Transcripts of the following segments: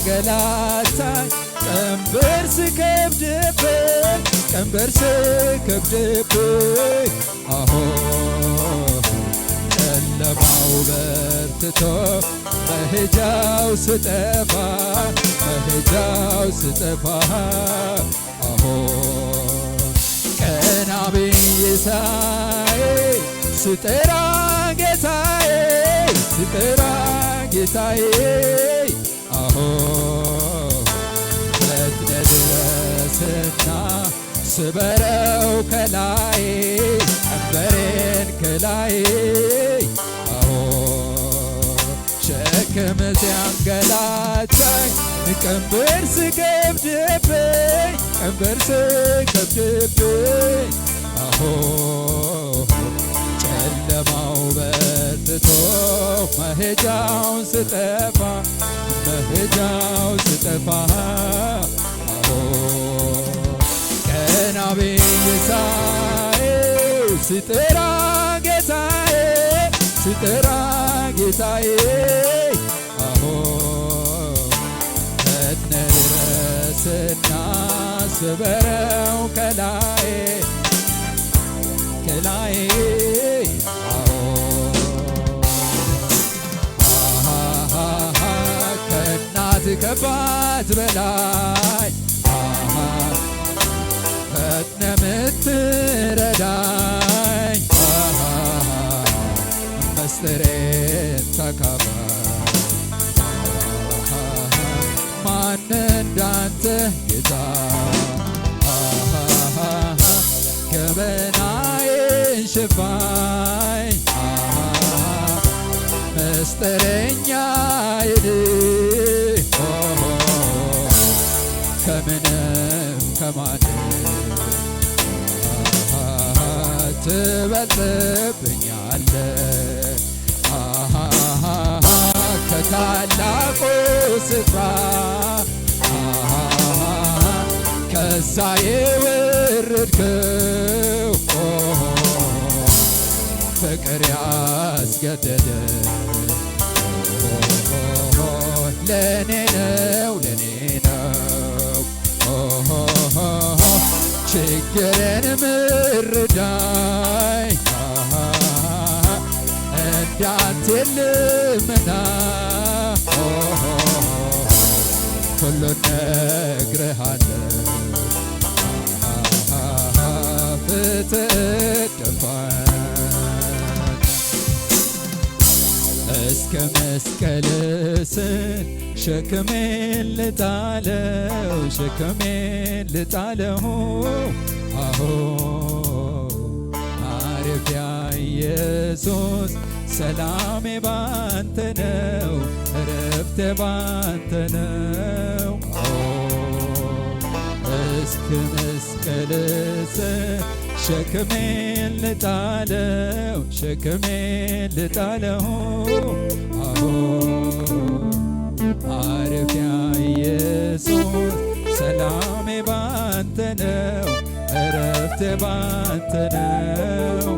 ሲያንገላታኝ ቀንበር ስከብድብኝ ጨለማው በርትቶ መሄጃው ስጠፋ ቀና ብዬ ሳይ ስጠራ ጌታዬ ፈጥነ ድረስና ስበረው ከላይ ቀንበሬን ከላይ ሸክም ሲያንገላታኝ ቀንበር ስከብድብኝ ጨለማው በርትቶ መሄጃው ስጠፋ ቀና ብዬ ሳየው ስጠራ ጌታዬ ፈጥነ ድረስና ስበረው ከላይ ከእናት ከአባት በላይ ፈጥነ ምትረዳኝ ምስጢሬን ተካፋይ ማን እንዳንተ ጌታ ገበናዬን ሸፋኝ ምስጢረኛዬ ከምንም ከማንም ትበልጥብኛለህ ከታላቁ ስፍራ ከዛ የወረድከው ፍቅር ያስገደደ ለኔ ነው ችግርን ምርዳኝ እንዳንተ የለምና ሁሉን ነግሬሃለሁ ብትደፋኝ እስከ መስቀል ስር ሸክሜን ልጣለው ማረፊያ ኢየሱስ ሰላሜ ባንተ ነው እረፍቴ ባንተ ነው እስከ መስቀል ስር ሸክሜን ልጣለው ማረፊያ ኢየሱስ ሰላሜ ባንተ ነው እረፍቴ ባንተ ነው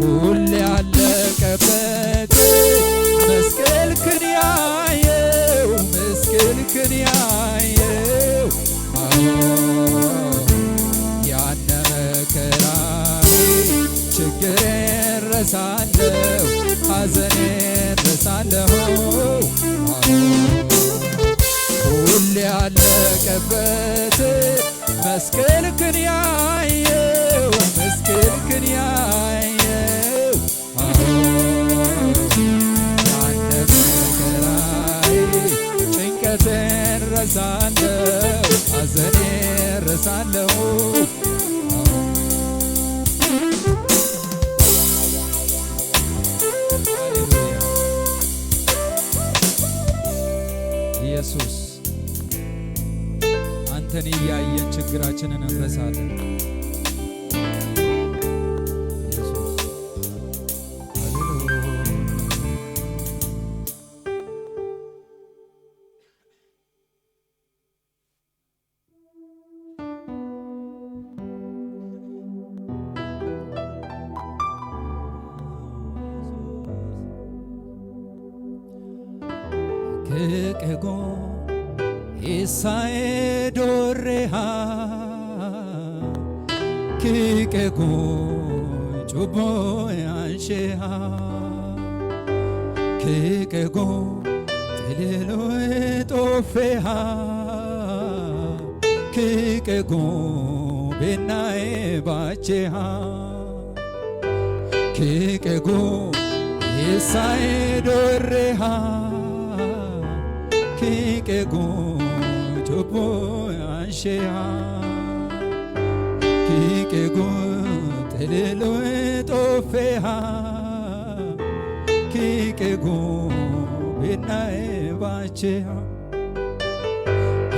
ሁሌ ያለቀበት መስቀልክን ያየው ያነ መከራዬ ችግሬን ረሳለሁ ሐዘኔን ረሳለሁ ሁሌ ያለቀበት መስቀልክን ያየው ያነ መከራዬ ጭንቀቴን ረሳለሁ ሐዘኔን ረሳለሁ ኢየሱስ አንተን እያየን ችግራችንን እንረሳለን ክቅጎ ኢሳዬ ዶሬሃ ክቅጎ ጩቦ ያንሼሃ ክቅጎ ትልሎ ጦፌሃ ክቅጎ ቤናዬ ባቼሃ ክቅጎ ኢሳዬ ዶሬሃ ክቅጎ ጩቦ ያንሼሃ ክቅጎ ትልሎ ጦፌሃ ክቅጎ ቤናዬ ባቼሃ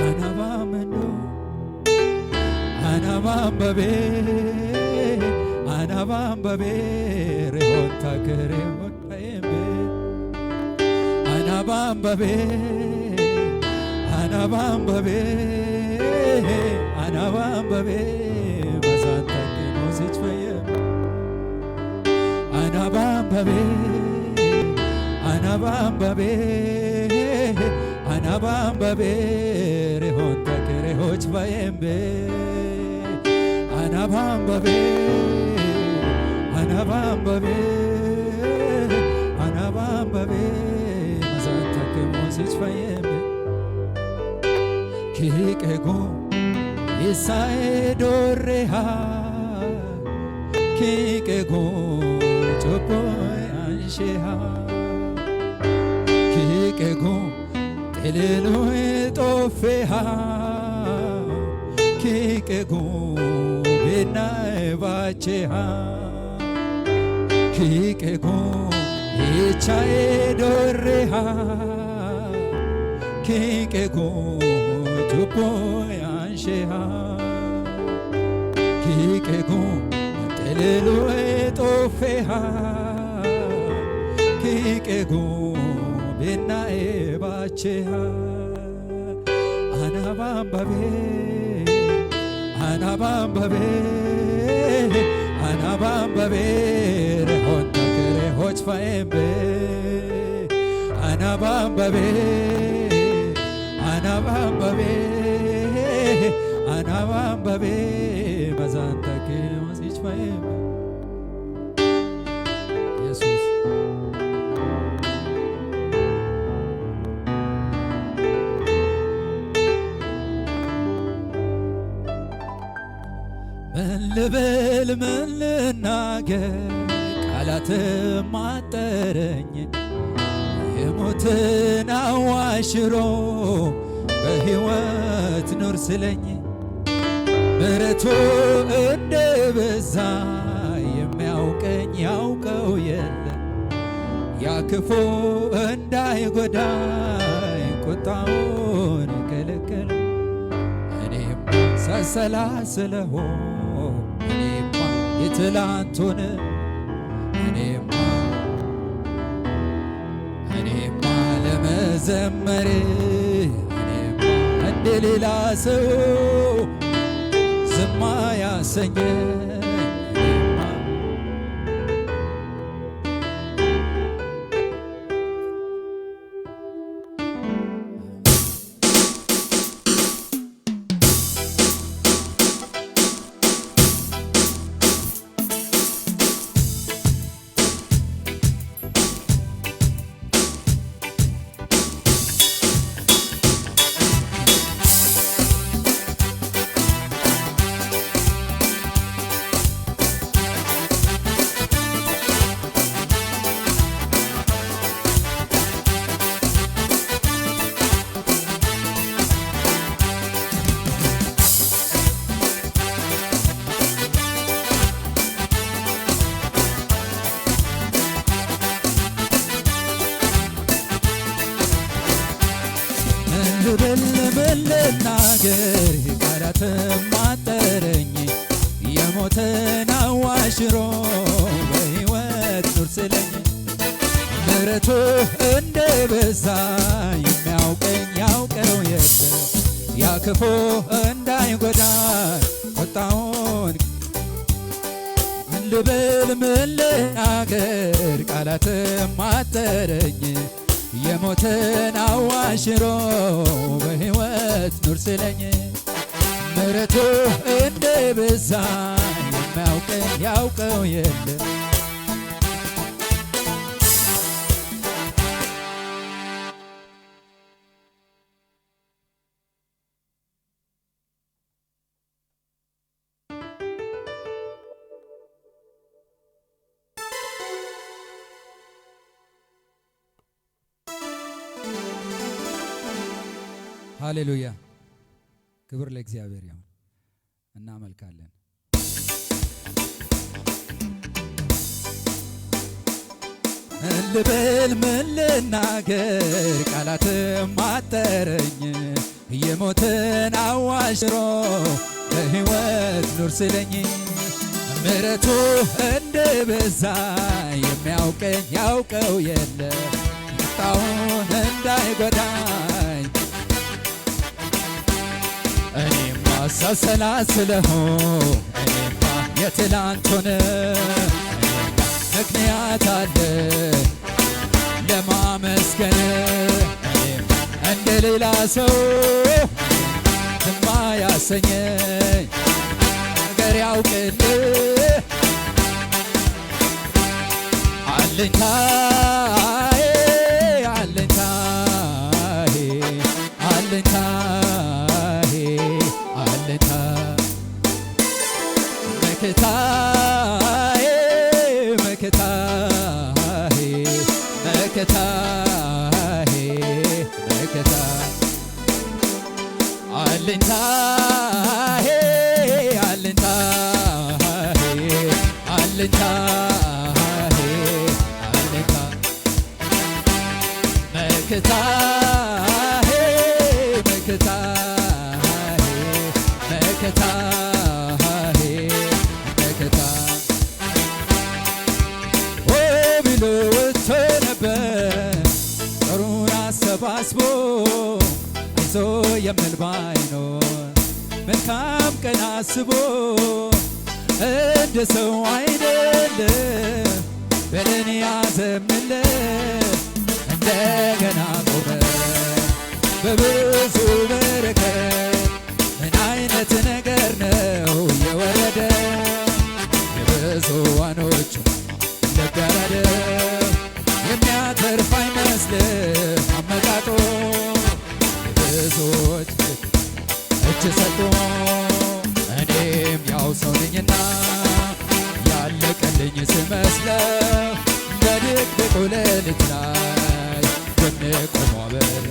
አናባመኖ አናባምበቤ አናባምበቤ ሬሆታ ከሬሆታዬቤ አናባምበቤ አናባምበቤ አናባምበቤ መዛታኬ ሞሲች ፈየም አናባምበቤ አናባምበቤ አናባምበቤ ሬሆታ ከሬሆች ፈየምቤ አናባምበቤ አናባምበቤ አናባምበቤ መዛታኬ ሞሲች ፈየምቤ ክቅጎ ኢሳዬ ዶሬሃ ክቅጎ ጩቦ ያንሼሃ ክቅጎ ትልሎ ጦፌሃ ክቅጎ ቤናዬ ባቼሃ ክቅጎ ኢቻዬ ዶሬሃ ክቅጎ ጩቦ ያንሼሃ ክቅጎ ትልሎ ጦፌሃ ክቅጎ ቤናዬ ባቼሃ አናባምበቤ አናባምበቤ አናባምበቤ ሬሆታ ከሬሆች ፈየምቤ አናባምበቤ አናባምበቤ አናባምበቤ መዛንታኬ ሞሲች ፈየምቤ ኢየሱስ ምን ልበል ምን ልናገር ቃላትም አጠረኝ የሞትን አዋጅ ሽሮ በሕይወት ኑር ስለኝ ምሕረቱ እንደ በዛ የሚያውቀኝ ያውቀው የለ ያ ክፉ እንዳይጎዳኝ ቁጣውን ከለከለ እኔማ ሳሰላስለው እኔማ የትላንቱን እኔማ ለመዘመር እኔማ እንደ ሌላ ሰው ዝማ ያሰኘኝ ምን ልናገር ቃላትም አጠረኝ የሞትን አዋጅ ሽሮ በሕይወት ኑር ስለኝ ምሕረቱ እንደ በዛ የሚያውቀኝ ያውቀው የለ ያ ክፉ እንዳይጎዳኝ ቁጣውን ምን ልበል ምን ልናገር ቃላትም አጠረኝ የሞትን አዋሽሮ በሕይወት ኑር ስለኝ ምሕረቱ እንደ በዛ የማያውቀኝ ያውቀው የለም። ሃሌሉያ ክብር ለእግዚአብሔር ይሁን። እናመልካለን። ምን ልበል ምን ልናገር ቃላትም አጠረኝ የሞትን አዋሽሮ በሕይወት ኑር ስለኝ ምሕረቱ እንደ በዛ የሚያውቀኝ ያውቀው የለ ቁጣውን እንዳይጎዳኝ እኔማ ሳሰላስለው እኔማ የትላንቱን ምክንያት አለ ለማመስገን እኔማ እንደ ሌላ ሰው ዝም አያሰኘኝ ነገር ያውቅልህ አለኝታዬ አለኝታዬ አለኝታዬ አለኝታ መከታዬ መከታዬ መከታዬ መከታ አለኝታዬ አለኝታዬ አለኝታዬ አለኝታ መከታዬ መከታዬ መከታዬ መከታ ብሎ ወጥቶ ነበር ጦሩን አሰባስቦ አይዞ የሚል ባይኖር መልካም ቀን አስቦ እንደ ሰው አይደለም በደን ያዘምለት እንደገና ቆመ በብዙ በረከት ምን አይነት ነገር ነው የወረደ የብዙዋኖች ልብ ያራደ የሚያተርፍ አይመስልም አመጣጦ የብዙዎች እጅ ሰጥቶ እኔም ያው ሰው ነኝና ያለቀልኝ ስመስለው በድቅድቁ ሌሊት ላይ ጎኔ ቆሞ በር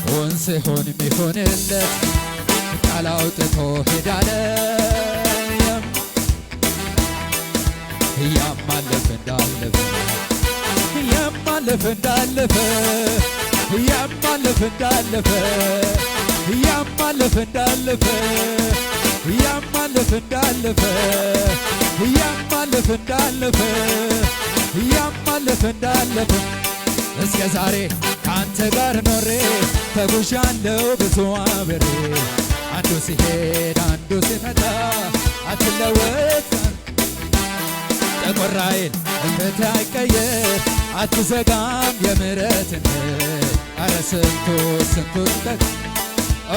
ሆን ሲሆን የሚሆንለት ቃል አውጥቶ ሄዳለ ያማለፍ እንዳለፈ ያማለፍ እንዳለፈ ያማለፍ እንዳለፈ ያማለፍ እንዳለፈ ያማለፍ እንዳለፈ ያማለፍ እንዳለፈ ያማለፍ እንዳለፈ እስከ ዛሬ ካንተ ጋር ኖሬ ተጉዣለሁ ብዙ አብሬ አንዱ ሲሄድ አንዱ ሲመጣ አትለወጥ ጠቆር አይል ፊትህ አይቀየር አትዘጋም የምሕረትን ኧረ ስንቱ ስንቱ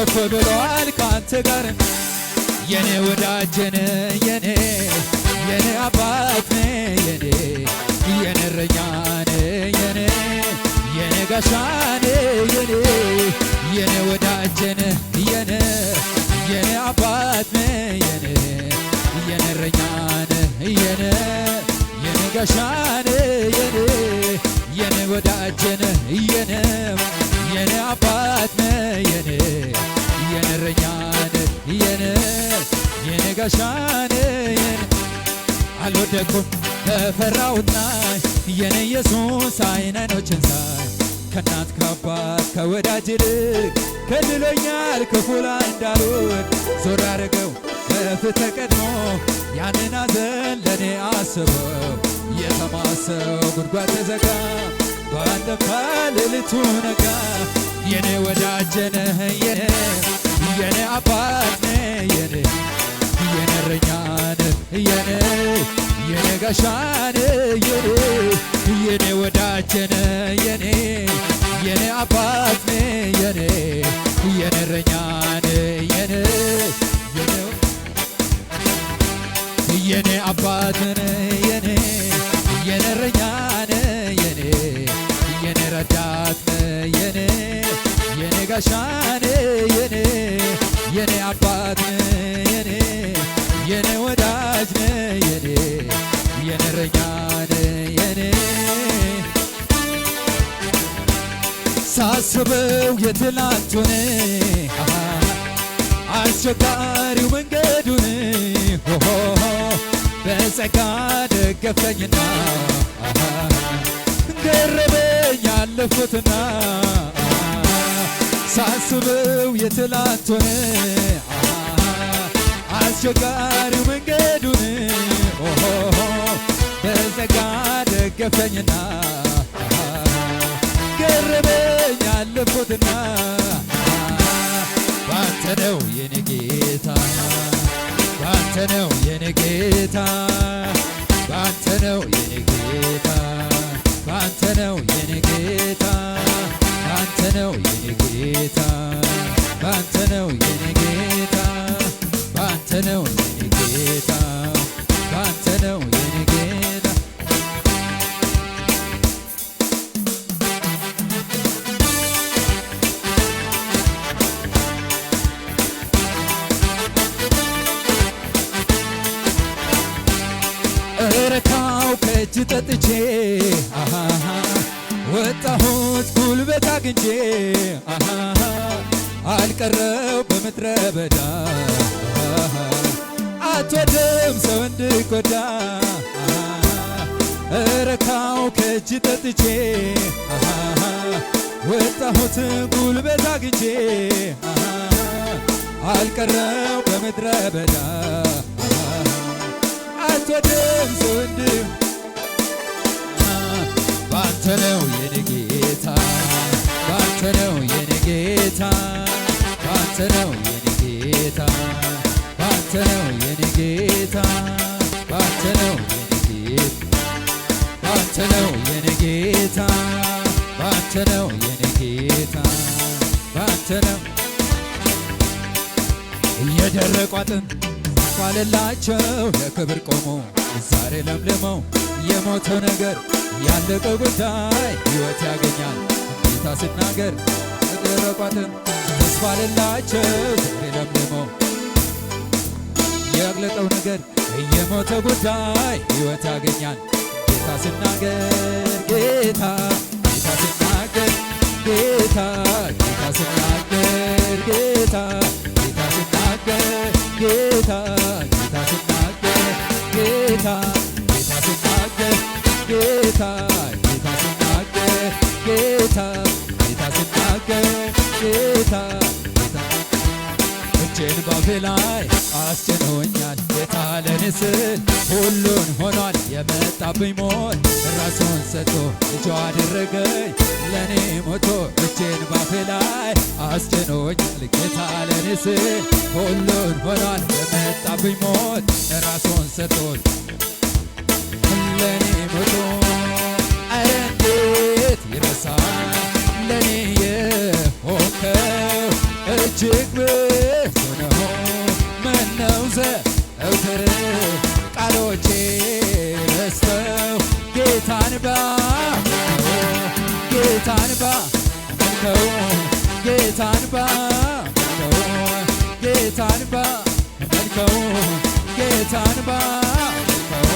እፍ ብሏል ካንተ ጋር የኔ ወዳጅን የኔ አባት የኔ እረኛን የኔ ጋሻን የኔ ወዳጅን የኔ አባት የኔ እረኛን የኔ ጋሻን የኔ ወዳጅን የኔ አባት የኔ እረኛን የኔ ጋሻን አልወደኩም ተፈራውና የኔ ኢየሱስ አይኖችን ሳይ ከእናት ከአባት ከወዳጅ ይልቅ ከድሎኛል ክፉ ላይ እንዳልወድ ዞር አድርገው በፊትህ ቀድሞ ያንን ሐዘን ለእኔ አስበው የተማሰው ጉድጓድ ተዘጋ ባለፈ ሌሊቱ ነጋ የኔ ወዳጅ ነህ የኔ አባት ነህ የኔ እረኛ ነህ የኔ ጋሻ ነህ የኔ ወዳጅነ የኔ የኔ አባትነ የኔ የኔ እረኛነ የኔ የኔ አባትነ የኔ የኔ እረኛነ የኔ የኔ ረዳትነ የኔ የኔ ጋሻነ የኔ የኔ አባትነ የኔ የኔ ወዳጅነ የኔ የኔ እረኛነ የኔ ሳስበው የትላንቱን አስቸጋሪው መንገዱን በጸጋ ደገፈኝና ገረመኝ ያለፉትና ሳስበው የትላንቱን አስቸጋሪው መንገዱን በጸጋ ደገፈኝና ገረመኝ ያለፉትና ባንተ ነው የኔ ጌታ ባንተ ነው የኔ ጌታ ባንተ ነው የኔ ጌታ ባንተ ነው የኔ ጌታ ባንተ ነው የኔ ጌታ ባንተ ነው የኔ ጌታ ባንተ ነው የኔ ጌታ ባንተ ነው የኔ ጌታ እረካው ከእጅ ጠጥቼ ወጣሁት ጉልበት አግኝቼ አልቀረው በምድረ በዳ አትወድም ሰው እንድጎዳ እረካው ከእጅ ጠጥቼ ወጣሁት ጉልበት አግኝቼ አልቀረው በምድረ በዳ አትወድም ሰው ባንተ ነው የኔ ጌታ ባንተ ነው የኔ ጌታ ባንተ ነው የኔ ጌታ ባንተ ነው የኔ ጌታ ባንተ ነው የኔ ጌታ ባንተ ነው የኔ ጌታ ባንተ ነው የኔ ጌታ ባንተ ነው የደረቁ አጥንት ፋለላቸው ለክብር ቆሞ ዛሬ ለምልመው የሞተው ነገር ያለቀው ጉዳይ ሕይወት ያገኛል ጌታ ሲናገር የደረቁ አጥንት ተስፋ ለላቸው ዛሬ ለምልመው ያለቀው ነገር የሞተው ጉዳይ ሕይወት ያገኛል ጌታ ሲናገር ጌታ ጌታ ሲናገር ጌታ ጌታ ሲናገር ጌታ ጌታ ሲናገር ጌታ ጌታ ሲናገር ጌታ ጌታ ሲናገር ጌታ ጌታ ሲናገር ጌታ ጌታ ሲናገር ጌታ ጌታ እጄን ባፌ ላይ አስጭኖኛል ጌታ ለኔ ስል ሁሉን ሆኗል የመጣብኝ ሞት ራሱን ሰጥቶ ልጁ አደረገኝ ለኔ ሞቶ እጄን ባፌ ላይ አስጭኖኛል ጌታ ለኔ ስል ሁሉን ሆኗል የመጣብኝ ሞት ራሱን ሰጥቶ ለኔ ሞቶ ኧረ እንዴት ይረሳል ለኔ የሆንከው እጅግ ብዙ ነው ምነው ዘወትር ቃሎቼ በዝተው ጌታን ባመልከው ጌታን ባመልከው ጌታን ባመልከው ጌታን ባመልከው ጌታን ባመልከው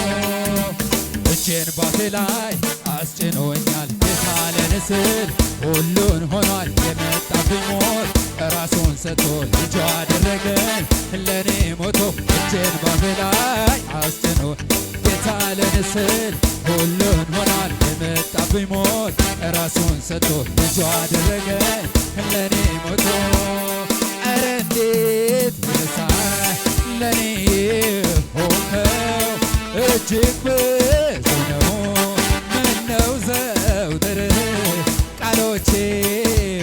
እጄን ባፌ ላይ አስጭኖኛል ጌታ ለኔ ስል ሁሉን ሆኗል የመጣብኝ ሞት ራሱን ሰጥቶ ልጁ አደረገኝ ለኔ ሞቶ እጄን ባፌ ላይ አስጭኖ ጌታ ለኔ ስል ሁሉን ሆኗል የመጣብኝ ሞት ራሱን ሰጥቶ ልጁ አደረገኝ ለኔ ሞቶ ኧረ እንዴት ይረሳል ለኔ ሆንከው እጅግ ብዙ ነው ምነው ዘወትር ቃሎቼ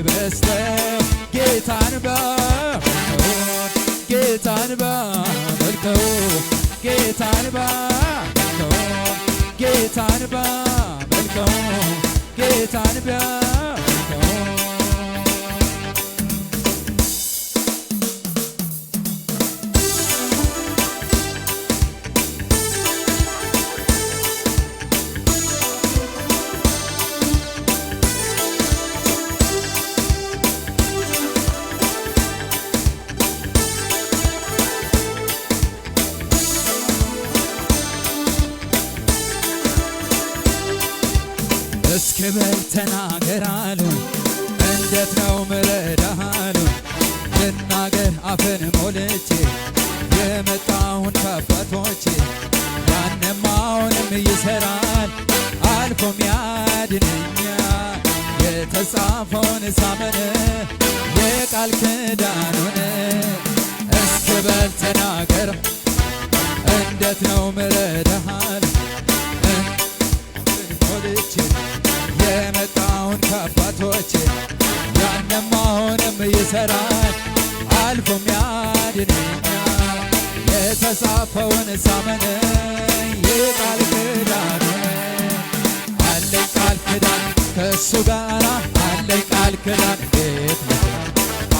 በዝተው ጌታን ባመልከው ጌታን ባመልከው ጌታን ባመልከው ጌታን ባመልከው ጌታን ቢያመልከው እስኪ በል ተናገር አሉኝ እንዴት ነው ምረዳህ አሉኝ ልናገር አፍን ሞልቼ የመጣውን ከአባቶቼ ያንም አሁንም ይሠራል አልፎም ያድነኛል የተጻፈውን ሳመን የቃል ኪዳኑን እስኪ በል ተናገር እንዴት ነው ምረዳህ አሉኝ የመጣውን ከአባቶቼ ያንም አሁንም ይሠራል አልፎም ያድነኛል የተጻፈውን ሳመን የቃል ኪዳኑን አለኝ ቃል ኪዳን ከእሱ ጋራ አለኝ ቃል ኪዳን ቤት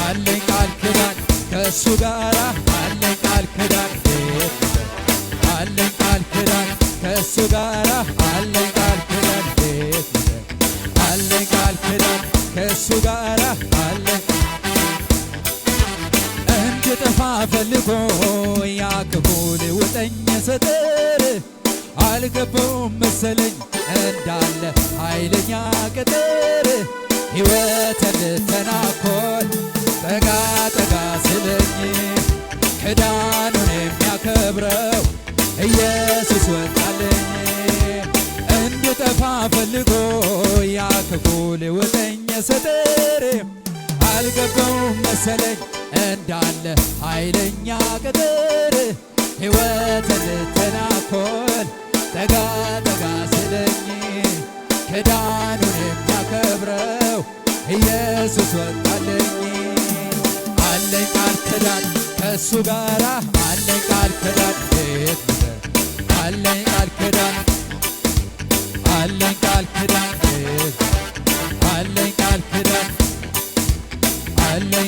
አለኝ ቃል ኪዳን ከእሱ ጋራ አለኝ ቃል ኪዳን ቤት አለኝ ቃል ኪዳን ከእሱ ጋራ አለኝ ቃል ኪዳን ቤት አለኝ ቃል ኪዳን ከእሱ ጋራ አለኝ እንድጠፋ ፈልጎ ያ ክፉ ሊውጠኝ ስጥር አልገባውም መሰለኝ እንዳለ ኃይለኛ ቅጥር ሕይወትን ልተናኮል ጠጋ ጠጋ ስለኝ ኪዳኑን የሚያከብረው ኢየሱስ ወጣልኝ እንድጠፋ ፈልጎ ያ ክፉ ሊውጠኝ ስጥር አልገባውም መሰለኝ እንዳለ ኃይለኛ ቅጥር ሕይወትን ልተናኮል ጠጋ ጠጋ ስለኝ ኪዳኑን የሚያከብረው ኢየሱስ ወጣልኝ አለኝ ቃል ኪዳን ከእሱ ጋራ አለኝ ቃል ኪዳን ቤት አለኝ ቃል ኪዳን አለኝ ቃል ኪዳን አለኝ ቃል ኪዳን አለኝ